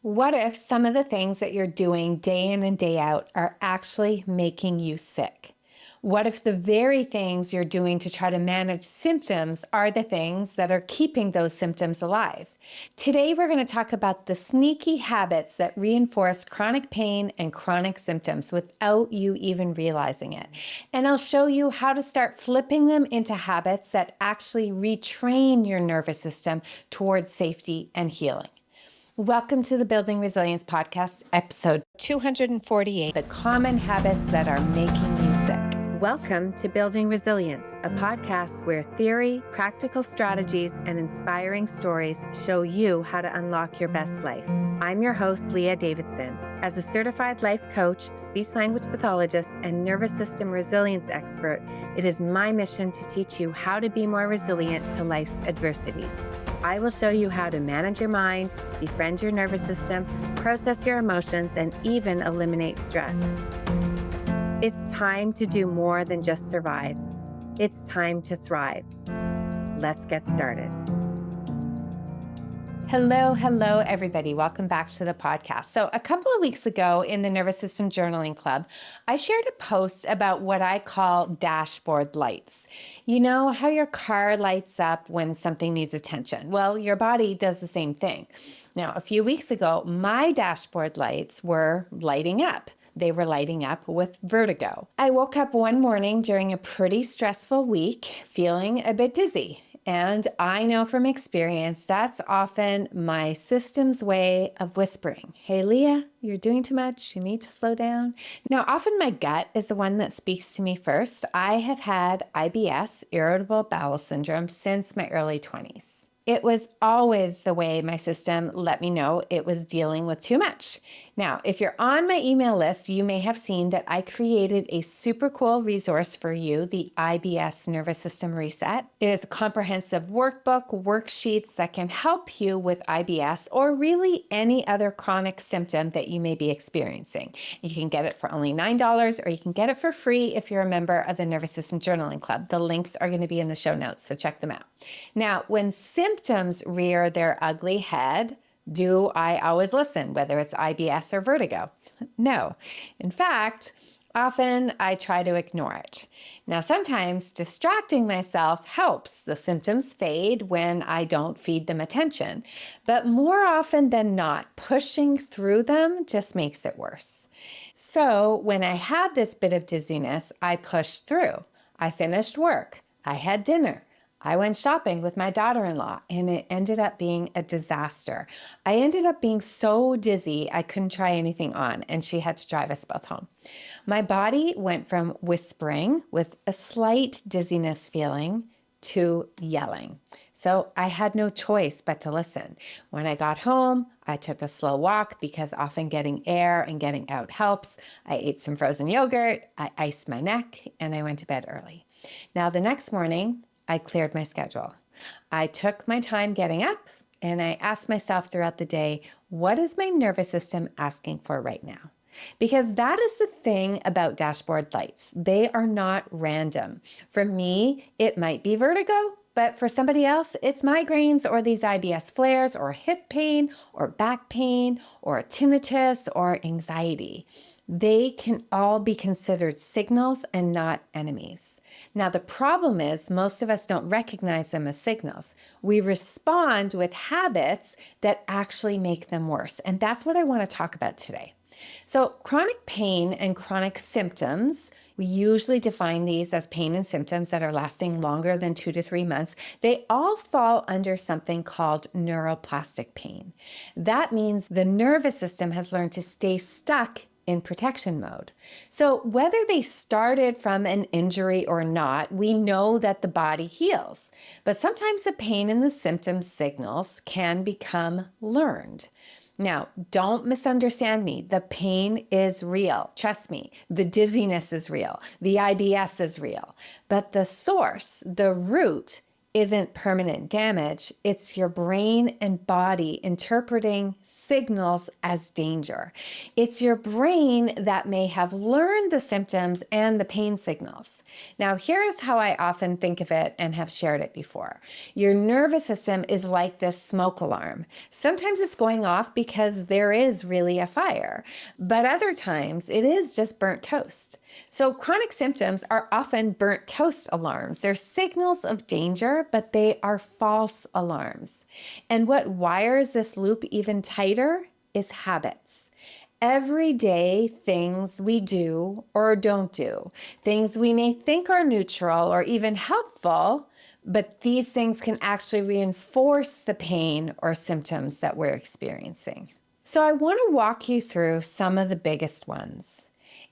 What if some of the things that you're doing day in and day out are actually making you sick? What if the very things you're doing to try to manage symptoms are the things that are keeping those symptoms alive? Today, we're going to talk about the sneaky habits that reinforce chronic pain and chronic symptoms without you even realizing it. And I'll show you how to start flipping them into habits that actually retrain your nervous system towards safety and healing. Welcome to the Building Resilience Podcast, episode 248, the common habits that are making you sick. Welcome to Building Resilience, a podcast where theory, practical strategies, and inspiring stories show you how to unlock your best life. I'm your host, Leah Davidson. As a certified life coach, speech-language pathologist, and nervous system resilience expert, it is my mission to teach you how to be more resilient to life's adversities. I will show you how to manage your mind, befriend your nervous system, process your emotions, and even eliminate stress. It's time to do more than just survive. It's time to thrive. Let's get started. Hello, everybody. Welcome back to the podcast. So a couple of weeks ago in the Nervous System Journaling Club, I shared a post about what I call dashboard lights. You know how your car lights up when something needs attention? Well, your body does the same thing. Now, a few weeks ago, my dashboard lights were lighting up. They were lighting up with vertigo. I woke up one morning during a pretty stressful week feeling a bit dizzy. And I know from experience, that's often my system's way of whispering, "Hey, Leah, you're doing too much. You need to slow down." Now, often my gut is the one that speaks to me first. I have had IBS, irritable bowel syndrome, since my early 20s. It was always the way my system let me know it was dealing with too much. Now, if you're on my email list, you may have seen that I created a super cool resource for you, the IBS Nervous System Reset. It is a comprehensive workbook, worksheets that can help you with IBS or really any other chronic symptom that you may be experiencing. You can get it for only $9 or you can get it for free if you're a member of the Nervous System Journaling Club. The links are going to be in the show notes, so check them out. Now, when symptoms rear their ugly head, do I always listen, whether it's IBS or vertigo? No. In fact, often I try to ignore it. Now, sometimes distracting myself helps. The symptoms fade when I don't feed them attention. But more often than not, pushing through them just makes it worse. So when I had this bit of dizziness, I pushed through. I finished work. I had dinner. I went shopping with my daughter-in-law, and it ended up being a disaster. I ended up being so dizzy, I couldn't try anything on, and she had to drive us both home. My body went from whispering with a slight dizziness feeling to yelling. So I had no choice but to listen. When I got home, I took a slow walk because often getting air and getting out helps. I ate some frozen yogurt, I iced my neck, and I went to bed early. Now, the next morning, I cleared my schedule. I took my time getting up and I asked myself throughout the day, what is my nervous system asking for right now? Because that is the thing about dashboard lights. They are not random. For me, it might be vertigo, but for somebody else, it's migraines or these IBS flares or hip pain or back pain or tinnitus or anxiety. They can all be considered signals and not enemies. Now, the problem is most of us don't recognize them as signals. We respond with habits that actually make them worse. And that's what I want to talk about today. So chronic pain and chronic symptoms, we usually define these as pain and symptoms that are lasting longer than 2 to 3 months. They all fall under something called neuroplastic pain. That means the nervous system has learned to stay stuck in protection mode. So whether they started from an injury or not, we know that the body heals. But sometimes the pain and the symptom signals can become learned. Now, don't misunderstand me. The pain is real. Trust me. The dizziness is real. The IBS is real. But the source, the root, isn't permanent damage. It's your brain and body interpreting signals as danger. It's your brain that may have learned the symptoms and the pain signals. Now, here's how I often think of it and have shared it before. Your nervous system is like this smoke alarm. Sometimes it's going off because there is really a fire, but other times it is just burnt toast. So chronic symptoms are often burnt toast alarms. They're signals of danger, but they are false alarms. And what wires this loop even tighter is habits. Everyday things we do or don't do, things we may think are neutral or even helpful, but these things can actually reinforce the pain or symptoms that we're experiencing. So I want to walk you through some of the biggest ones.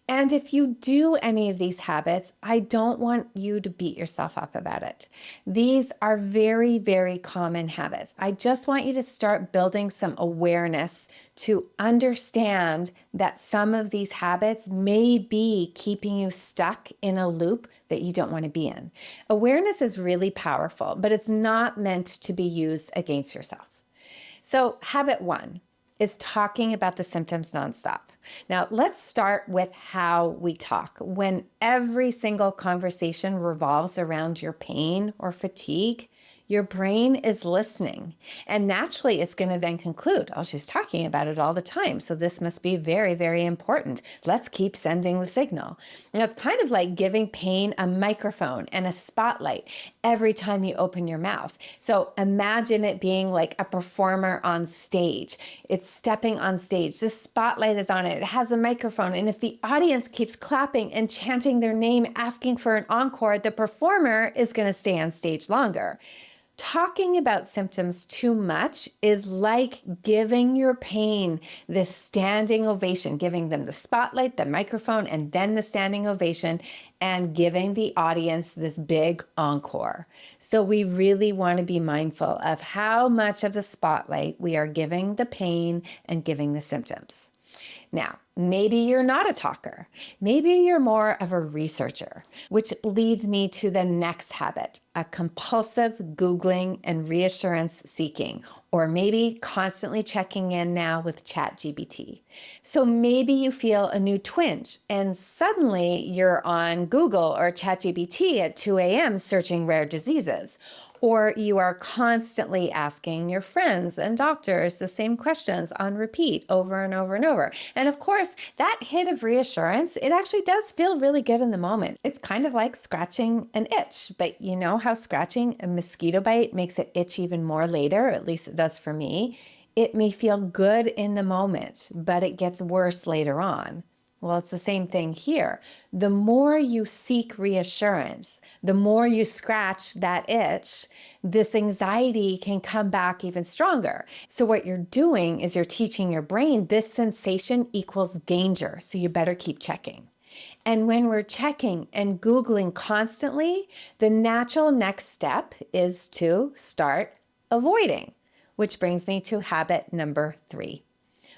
And if you do any of these habits, I don't want you to beat yourself up about it. These are very, very common habits. I just want you to start building some awareness to understand that some of these habits may be keeping you stuck in a loop that you don't want to be in. Awareness is really powerful, but it's not meant to be used against yourself. So habit 1 is talking about the symptoms nonstop. Now, let's start with how we talk. When every single conversation revolves around your pain or fatigue, your brain is listening. And naturally, it's going to then conclude, oh, she's talking about it all the time. So this must be very, very important. Let's keep sending the signal. And it's kind of like giving pain a microphone and a spotlight every time you open your mouth. So imagine it being like a performer on stage. It's stepping on stage. The spotlight is on it. It has a microphone. And if the audience keeps clapping and chanting their name, asking for an encore, the performer is going to stay on stage longer. Talking about symptoms too much is like giving your pain this standing ovation, giving them the spotlight, the microphone, and then the standing ovation, and giving the audience this big encore. So we really want to be mindful of how much of the spotlight we are giving the pain and giving the symptoms. Now, maybe you're not a talker. Maybe you're more of a researcher, which leads me to the next habit, a compulsive Googling and reassurance seeking, or maybe constantly checking in now with ChatGPT. So maybe you feel a new twinge and suddenly you're on Google or ChatGPT at 2 a.m. searching rare diseases. Or you are constantly asking your friends and doctors the same questions on repeat over and over and over. And of course, that hit of reassurance, it actually does feel really good in the moment. It's kind of like scratching an itch, but you know how scratching a mosquito bite makes it itch even more later? At least it does for me. It may feel good in the moment, but it gets worse later on. Well, it's the same thing here. The more you seek reassurance, the more you scratch that itch, this anxiety can come back even stronger. So what you're doing is you're teaching your brain this sensation equals danger, so you better keep checking. And when we're checking and Googling constantly, the natural next step is to start avoiding, which brings me to habit number 3.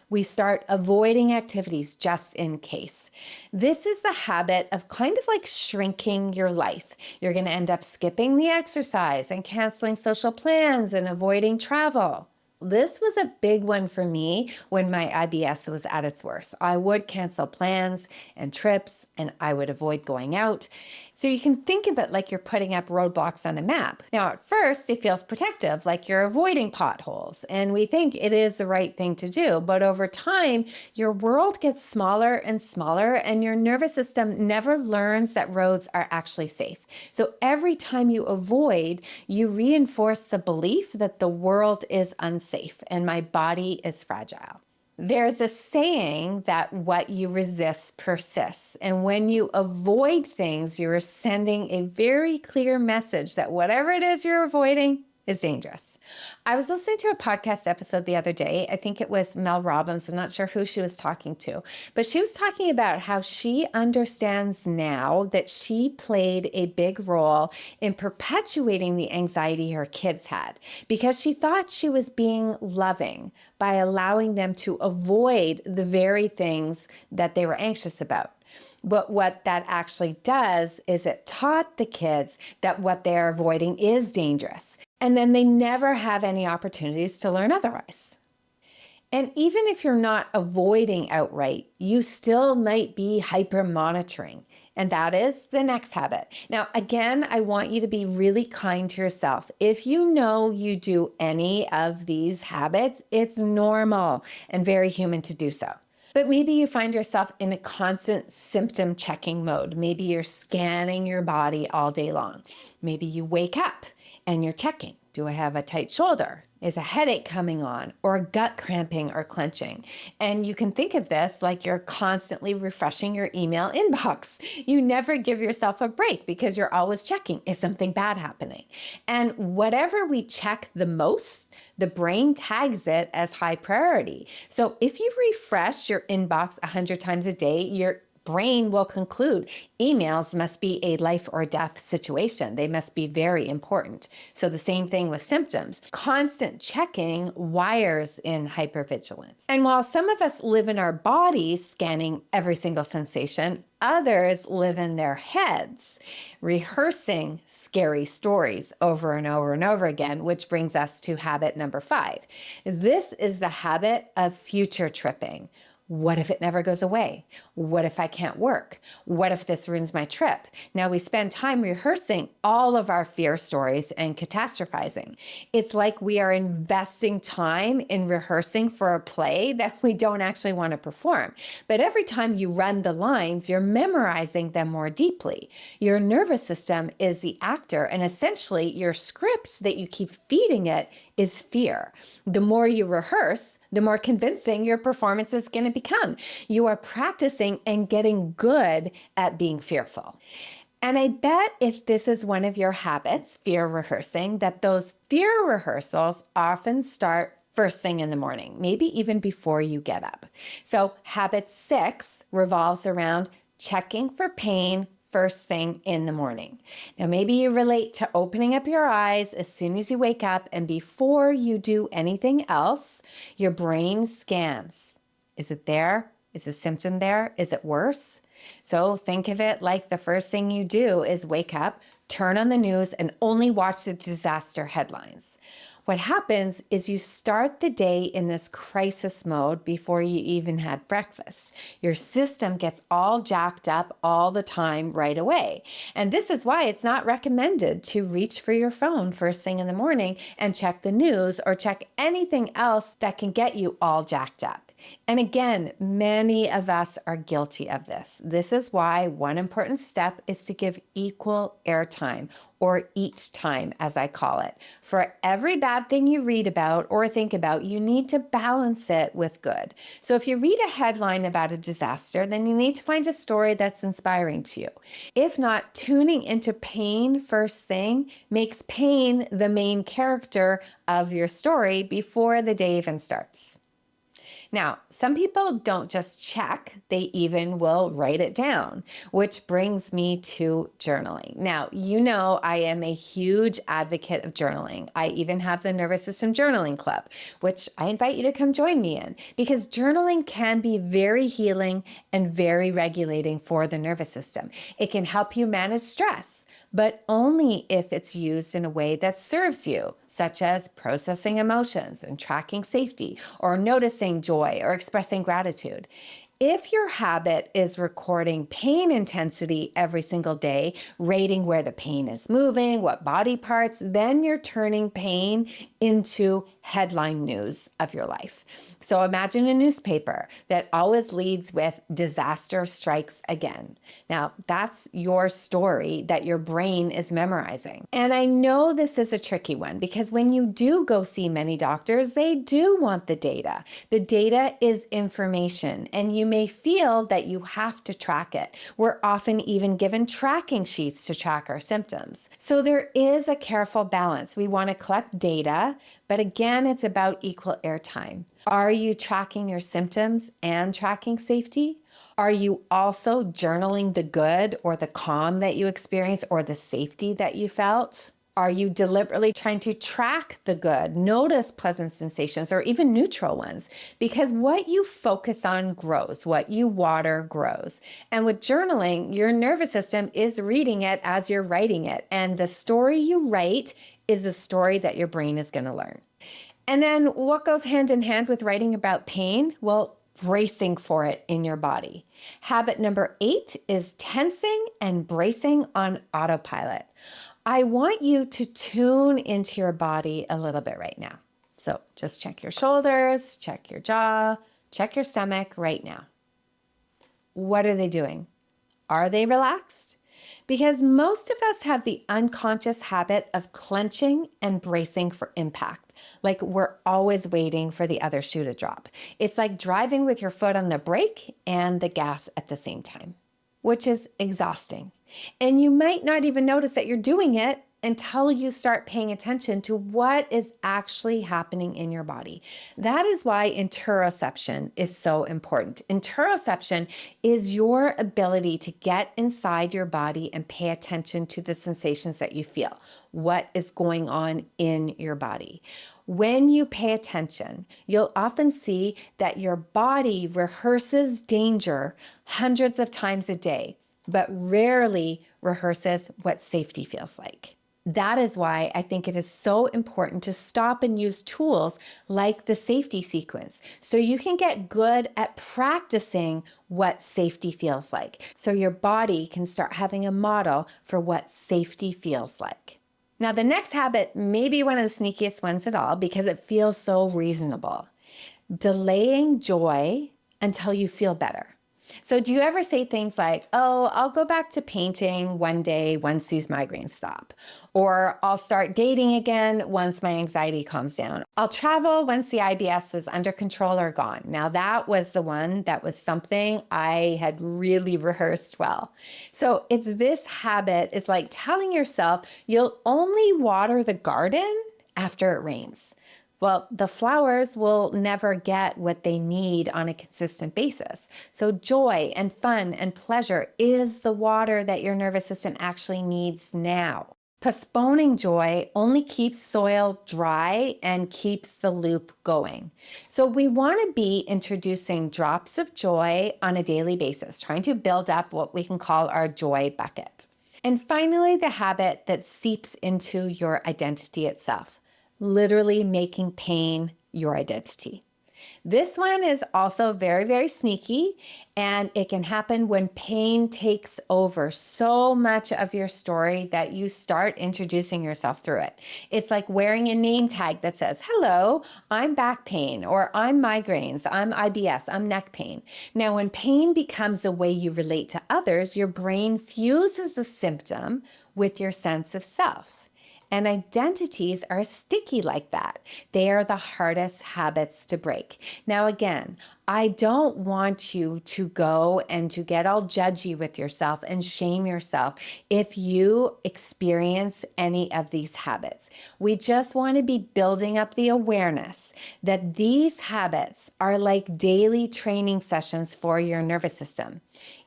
We start avoiding activities just in case. This is the habit of kind of like shrinking your life. You're going to end up skipping the exercise and canceling social plans and avoiding travel. This was a big one for me when my IBS was at its worst. I would cancel plans and trips, and I would avoid going out. So you can think of it like you're putting up roadblocks on a map. Now, at first, it feels protective, like you're avoiding potholes, and we think it is the right thing to do. But over time, your world gets smaller and smaller, and your nervous system never learns that roads are actually safe. So every time you avoid, you reinforce the belief that the world is unsafe and my body is fragile. There's a saying that what you resist persists. And when you avoid things, you're sending a very clear message that whatever it is you're avoiding, is dangerous. I was listening to a podcast episode the other day. I think it was Mel Robbins. I'm not sure who she was talking to, but she was talking about how she understands now that she played a big role in perpetuating the anxiety her kids had because she thought she was being loving by allowing them to avoid the very things that they were anxious about. But what that actually does is it taught the kids that what they're avoiding is dangerous. And then they never have any opportunities to learn otherwise. And even if you're not avoiding outright, you still might be hyper monitoring. And that is the next habit. Now, again, I want you to be really kind to yourself. If you know you do any of these habits, it's normal and very human to do so. But maybe you find yourself in a constant symptom checking mode. Maybe you're scanning your body all day long. Maybe you wake up and you're checking. Do I have a tight shoulder? Is a headache coming on, or gut cramping or clenching? And you can think of this like you're constantly refreshing your email inbox. You never give yourself a break because you're always checking, is something bad happening? And whatever we check the most, the brain tags it as high priority. So if you refresh your inbox 100 times a day, your brain will conclude emails must be a life or death situation. They must be very important. So the same thing with symptoms. Constant checking wires in hypervigilance. And while some of us live in our bodies scanning every single sensation, others live in their heads, rehearsing scary stories over and over and over again, which brings us to habit number 5. This is the habit of future tripping. What if it never goes away? What if I can't work? What if this ruins my trip? Now we spend time rehearsing all of our fear stories and catastrophizing. It's like we are investing time in rehearsing for a play that we don't actually want to perform. But every time you run the lines, you're memorizing them more deeply. Your nervous system is the actor, and essentially your script that you keep feeding it is fear. The more you rehearse, the more convincing your performance is going to become. You are practicing and getting good at being fearful. And I bet if this is one of your habits, fear rehearsing, that those fear rehearsals often start first thing in the morning, maybe even before you get up. So habit 6 revolves around checking for pain first thing in the morning. Now, maybe you relate to opening up your eyes as soon as you wake up, and before you do anything else, your brain scans. Is it there? Is the symptom there? Is it worse? So think of it like the first thing you do is wake up, turn on the news, and only watch the disaster headlines. What happens is you start the day in this crisis mode before you even had breakfast. Your system gets all jacked up all the time right away. And this is why it's not recommended to reach for your phone first thing in the morning and check the news or check anything else that can get you all jacked up. And again, many of us are guilty of this. This is why one important step is to give equal airtime, or eat time, as I call it. For every bad thing you read about or think about, you need to balance it with good. So if you read a headline about a disaster, then you need to find a story that's inspiring to you. If not, tuning into pain first thing makes pain the main character of your story before the day even starts. Now, some people don't just check, they even will write it down, which brings me to journaling. Now, you know I am a huge advocate of journaling. I even have the Nervous System Journaling Club, which I invite you to come join me in, because journaling can be very healing and very regulating for the nervous system. It can help you manage stress, but only if it's used in a way that serves you, such as processing emotions and tracking safety, or noticing joy or expressing gratitude. If your habit is recording pain intensity every single day, rating where the pain is moving, what body parts, then you're turning pain into headline news of your life. So imagine a newspaper that always leads with disaster strikes again. Now, that's your story that your brain is memorizing. And I know this is a tricky one because when you do go see many doctors, they do want the data. The data is information, and you may feel that you have to track it. We're often even given tracking sheets to track our symptoms. So there is a careful balance. We want to collect data, but again, it's about equal airtime. Are you tracking your symptoms and tracking safety? Are you also journaling the good or the calm that you experienced or the safety that you felt? Are you deliberately trying to track the good, notice pleasant sensations, or even neutral ones? Because what you focus on grows, what you water grows. And with journaling, your nervous system is reading it as you're writing it. And the story you write is the story that your brain is going to learn. And then what goes hand in hand with writing about pain? Well, bracing for it in your body. Habit number 8 is tensing and bracing on autopilot. I want you to tune into your body a little bit right now. So just check your shoulders, check your jaw, check your stomach right now. What are they doing? Are they relaxed? Because most of us have the unconscious habit of clenching and bracing for impact, like we're always waiting for the other shoe to drop. It's like driving with your foot on the brake and the gas at the same time, which is exhausting. And you might not even notice that you're doing it until you start paying attention to what is actually happening in your body. That is why interoception is so important. Interoception is your ability to get inside your body and pay attention to the sensations that you feel, what is going on in your body. When you pay attention, you'll often see that your body rehearses danger hundreds of times a day, but rarely rehearses what safety feels like. That is why I think it is so important to stop and use tools like the safety sequence so you can get good at practicing what safety feels like, so your body can start having a model for what safety feels like. Now, the next habit may be one of the sneakiest ones at all because it feels so reasonable. Delaying joy until you feel better. So do you ever say things like, oh, I'll go back to painting one day once these migraines stop? Or I'll start dating again once my anxiety calms down. I'll travel once the IBS is under control or gone. Now that was the one that was something I had really rehearsed well. So it's this habit. It's like telling yourself you'll only water the garden after it rains. Well, the flowers will never get what they need on a consistent basis. So joy and fun and pleasure is the water that your nervous system actually needs now. Postponing joy only keeps soil dry and keeps the loop going. So we want to be introducing drops of joy on a daily basis, trying to build up what we can call our joy bucket. And finally, the habit that seeps into your identity itself. Literally making pain your identity. This one is also very, very sneaky, and it can happen when pain takes over so much of your story that you start introducing yourself through it. It's like wearing a name tag that says, hello, I'm back pain, or I'm migraines, I'm IBS, I'm neck pain. Now, when pain becomes the way you relate to others, your brain fuses the symptom with your sense of self. And identities are sticky like that. They are the hardest habits to break. Now, again, I don't want you to go and to get all judgy with yourself and shame yourself if you experience any of these habits. We just want to be building up the awareness that these habits are like daily training sessions for your nervous system.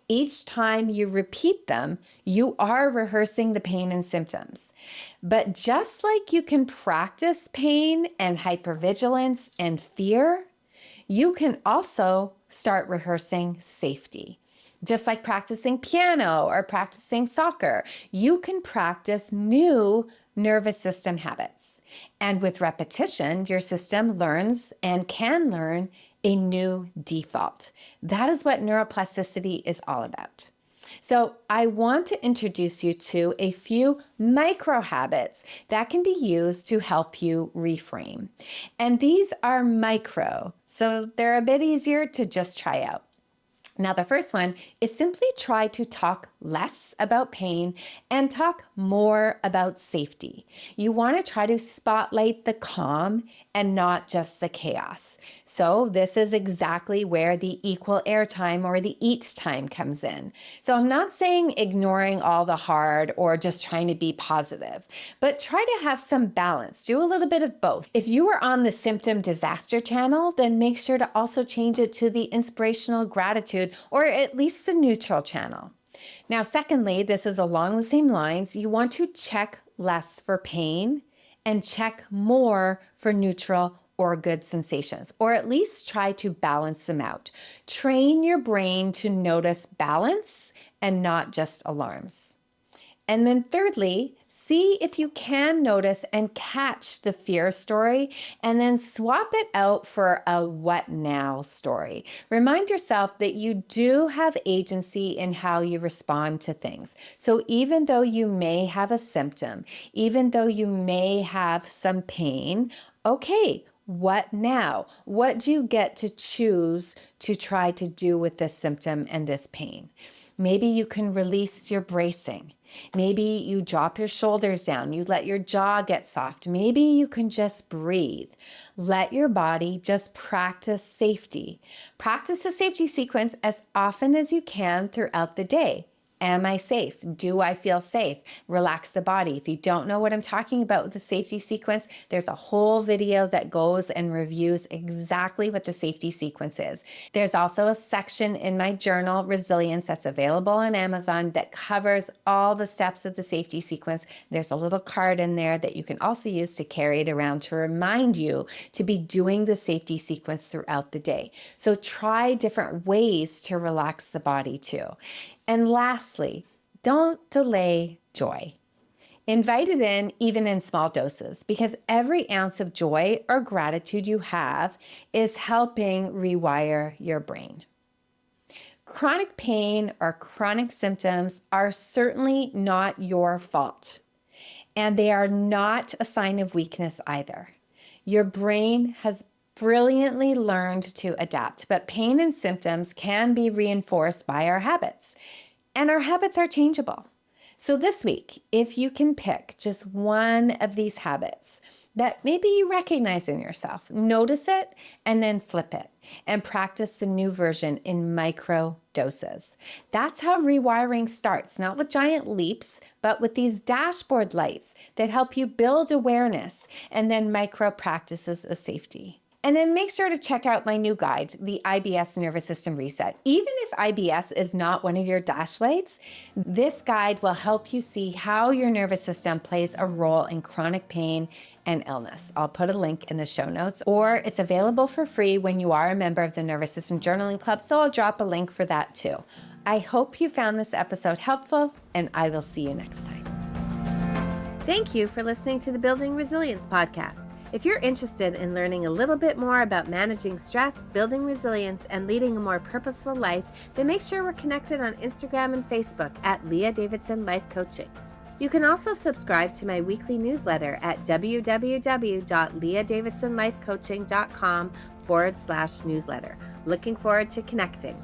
Each time you repeat them, you are rehearsing the pain and symptoms. But just like you can practice pain and hypervigilance and fear, you can also start rehearsing safety. Just like practicing piano or practicing soccer, you can practice new nervous system habits. And with repetition, your system learns and can learn a new default. That is what neuroplasticity is all about. So I want to introduce you to a few micro habits that can be used to help you reframe. And these are micro, so they're a bit easier to just try out. Now, the first one is simply try to talk less about pain and talk more about safety. You want to try to spotlight the calm and not just the chaos. So this is exactly where the equal airtime or the EAT time comes in. So I'm not saying ignoring all the hard or just trying to be positive, but try to have some balance. Do a little bit of both. If you are on the symptom disaster channel, then make sure to also change it to the inspirational gratitude or at least the neutral channel. Now, secondly, this is along the same lines. You want to check less for pain and check more for neutral or good sensations, or at least try to balance them out. Train your brain to notice balance and not just alarms. And then thirdly, see if you can notice and catch the fear story and then swap it out for a what now story. Remind yourself that you do have agency in how you respond to things. So even though you may have a symptom, even though you may have some pain, okay, what now? What do you get to choose to try to do with this symptom and this pain? Maybe you can release your bracing. Maybe you drop your shoulders down. You let your jaw get soft. Maybe you can just breathe. Let your body just practice safety. Practice the safety sequence as often as you can throughout the day. Am I safe? Do I feel safe? Relax the body. If you don't know what I'm talking about with the safety sequence, there's a whole video that goes and reviews exactly what the safety sequence is. There's also a section in my journal, Resilience, that's available on Amazon that covers all the steps of the safety sequence. There's a little card in there that you can also use to carry it around to remind you to be doing the safety sequence throughout the day. So try different ways to relax the body too. And lastly, don't delay joy. Invite it in even in small doses because every ounce of joy or gratitude you have is helping rewire your brain. Chronic pain or chronic symptoms are certainly not your fault, and they are not a sign of weakness either. Your brain has brilliantly learned to adapt, but pain and symptoms can be reinforced by our habits, and our habits are changeable. So this week, if you can pick just one of these habits that maybe you recognize in yourself, notice it and then flip it and practice the new version in micro doses. That's how rewiring starts, not with giant leaps, but with these dashboard lights that help you build awareness and then micro practices of safety. And then make sure to check out my new guide, the IBS Nervous System Reset. Even if IBS is not one of your dash lights, this guide will help you see how your nervous system plays a role in chronic pain and illness. I'll put a link in the show notes, or it's available for free when you are a member of the Nervous System Journaling Club, so I'll drop a link for that too. I hope you found this episode helpful, and I will see you next time. Thank you for listening to the Building Resilience podcast. If you're interested in learning a little bit more about managing stress, building resilience, and leading a more purposeful life, then make sure we're connected on Instagram and Facebook at Leah Davidson Life Coaching. You can also subscribe to my weekly newsletter at www.leahdavidsonlifecoaching.com/newsletter. Looking forward to connecting.